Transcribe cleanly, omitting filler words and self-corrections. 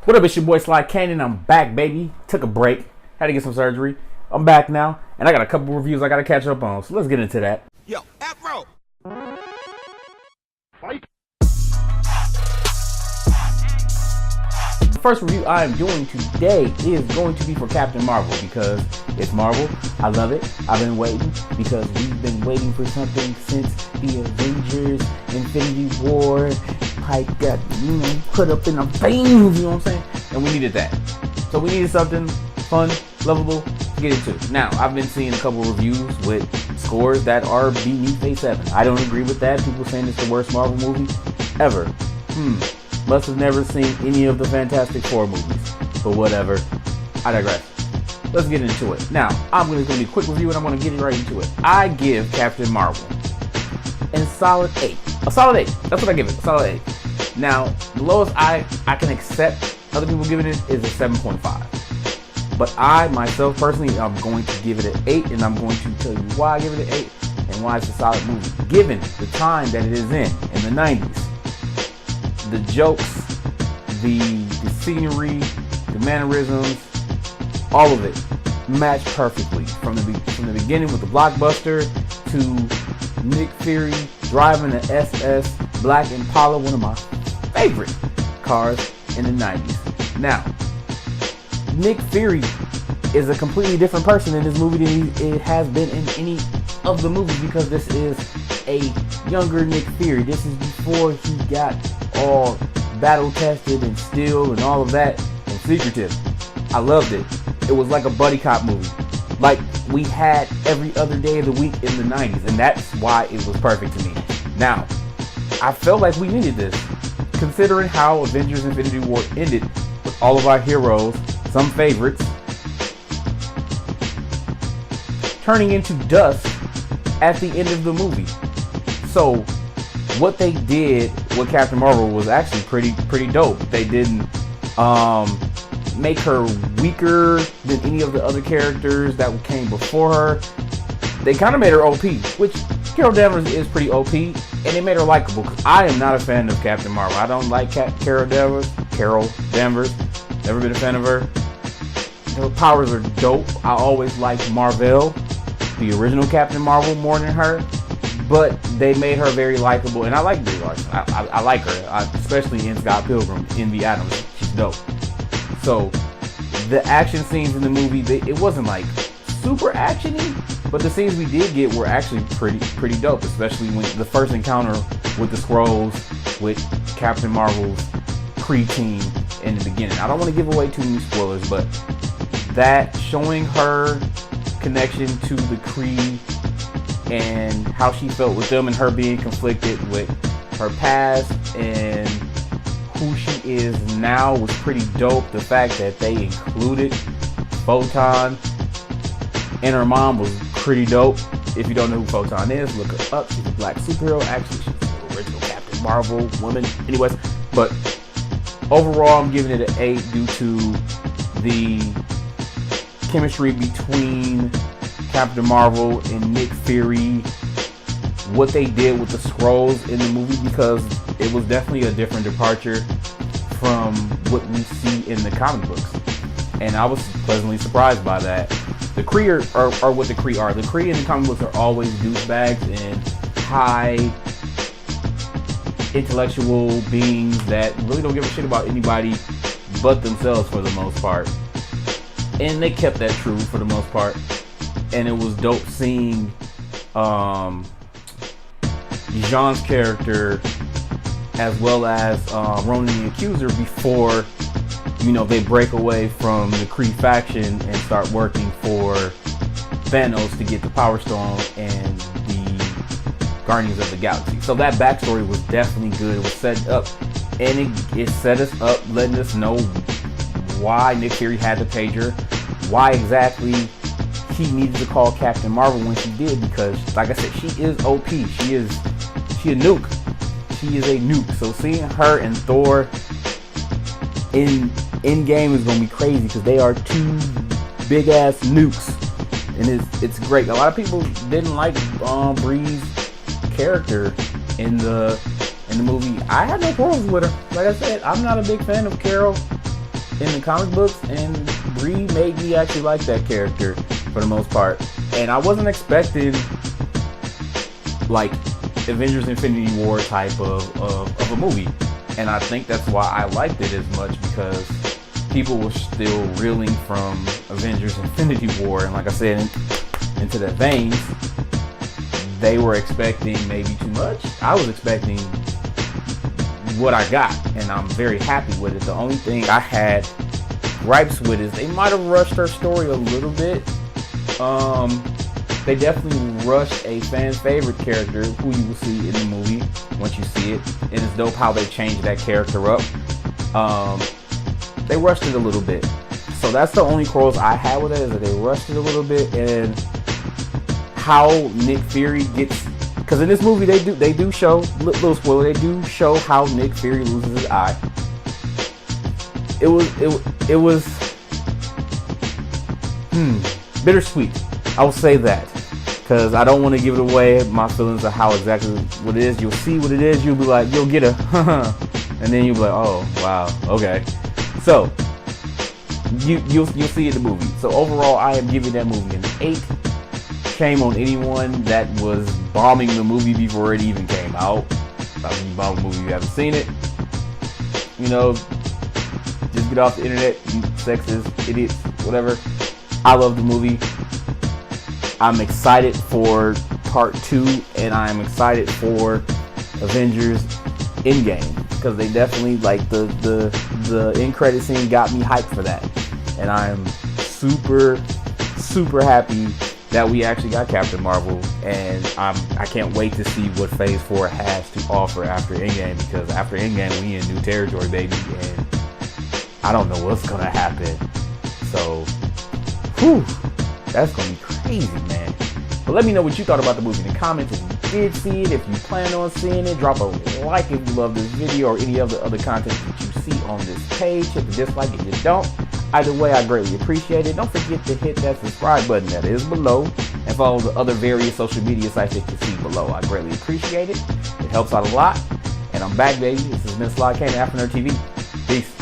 What up, it's your boy Sly Cannon. I'm back, baby. Took a break. Had to get some surgery. I'm back now, and I got a couple reviews I got to catch up on. So let's get into that. Yo, Afro! Fight. The first review I am doing today is going to be for Captain Marvel because it's Marvel. I love it. I've been waiting because we've been waiting for something since the Avengers Infinity War pipe got put up in our veins, you know what I'm saying? And we needed that. So we needed something fun, lovable to get into. Now, I've been seeing a couple reviews with scores that are beneath a 7. I don't agree with that. People saying it's the worst Marvel movie ever. Must have never seen any of the Fantastic Four movies. But whatever. I digress. Let's get into it. Now, I'm going to do a quick review and I'm going to get right into it. I give Captain Marvel a solid 8. A solid 8. That's what I give it. A solid 8. Now, the lowest I can accept other people giving it is a 7.5. But I, myself, personally, I'm going to give it an 8, and I'm going to tell you why I give it an 8 and why it's a solid movie. Given the time that it is in the 90s, the jokes, the scenery, the mannerisms, all of it matched perfectly. From the beginning with the blockbuster to Nick Fury driving an SS Black Impala, one of my favorite cars in the 90s. Now, Nick Fury is a completely different person in this movie than he has been in any of the movies because this is a younger Nick Fury. This is before he got all battle tested and steel and all of that and secretive. I loved it. It was like a buddy cop movie, like we had every other day of the week in the 90s, and that's why it was perfect to me. Now, I felt like we needed this, considering how Avengers Infinity War ended with all of our heroes, some favorites, turning into dust at the end of the movie. So what they did with Captain Marvel was actually pretty dope. They didn't make her weaker than any of the other characters that came before her. They kind of made her OP, which Carol Danvers is pretty OP, and they made her likable. Because I am not a fan of Captain Marvel. I don't like Carol Danvers. Never been a fan of her. Her powers are dope. I always liked Marvel, the original Captain Marvel, more than her. But they made her very likable, and I like Brie Larson. I like her, especially in Scott Pilgrim, in The Addams. She's dope. So the action scenes in the movie, it wasn't like super actiony, but the scenes we did get were actually pretty dope, especially when the first encounter with the Skrulls, with Captain Marvel's Kree team in the beginning. I don't want to give away too many spoilers, but that showing her connection to the Kree and how she felt with them and her being conflicted with her past and who she is now was pretty dope. The fact that they included Photon and her mom was pretty dope. If you don't know who Photon is, look her up. She's a black superhero. Actually, she's the original Captain Marvel woman. Anyways, but overall, I'm giving it an 8 due to the chemistry between Captain Marvel and Nick Fury, what they did with the Skrulls in the movie, because it was definitely a different departure from what we see in the comic books, and I was pleasantly surprised by that. The Kree are what the Kree are. The Kree in the comic books are always douchebags and high intellectual beings that really don't give a shit about anybody but themselves for the most part, and they kept that true for the most part. And it was dope seeing Jean's character as well as Ronan the Accuser before, they break away from the Kree faction and start working for Thanos to get the Power Stone and the Guardians of the Galaxy. So that backstory was definitely good. It was set up, and it set us up, letting us know why Nick Fury had the pager, why exactly he needed to call Captain Marvel when she did, because like I said, she is OP. She a nuke. She is a nuke. So seeing her and Thor in game is gonna be crazy because they are two big ass nukes, and it's great. A lot of people didn't like Brie's character in the movie. I had no problems with her. Like I said, I'm not a big fan of Carol in the comic books, and Bree made me actually like that character for the most part. And I wasn't expecting like Avengers Infinity War type of a movie. And I think that's why I liked it as much, because people were still reeling from Avengers Infinity War. And like I said, into that vein, they were expecting maybe too much. I was expecting what I got, and I'm very happy with it. The only thing I had gripes with is they might have rushed her story a little bit. They definitely rushed a fan's favorite character who you will see in the movie once you see it. And it's dope how they changed that character up. They rushed it a little bit. So that's the only quarrels I had with it, is that they rushed it a little bit, and how Nick Fury gets, because in this movie they do show, little spoiler, they do show how Nick Fury loses his eye. It was bittersweet. I will say that, because I don't want to give it away, my feelings of how exactly what it is. You'll see what it is. You'll be like, you'll get a and then you'll be like, oh wow, okay. So you'll see it in the movie. So overall, I am giving that movie an 8. Shame on anyone that was bombing the movie before it even came out. If you bomb a movie, you haven't seen it, you know, just get off the internet, you sexist, idiots, whatever. I love the movie. I'm excited for part 2, and I'm excited for Avengers Endgame, because they definitely, like, the end credit scene got me hyped for that. And I'm super happy that we actually got Captain Marvel, and I can't wait to see what Phase 4 has to offer after Endgame, because after Endgame we in new territory, baby, and I don't know what's gonna happen. So, whew, that's gonna be crazy, man. But let me know what you thought about the movie in the comments. If you did see it, if you plan on seeing it, drop a like if you love this video or any of the other content that you see on this page. Hit the dislike if you don't. Either way, I greatly appreciate it. Don't forget to hit that subscribe button that is below, and follow the other various social media sites that you see below. I greatly appreciate it. It helps out a lot. And I'm back, baby. This has been Sly Kane, After Nerd TV. Peace.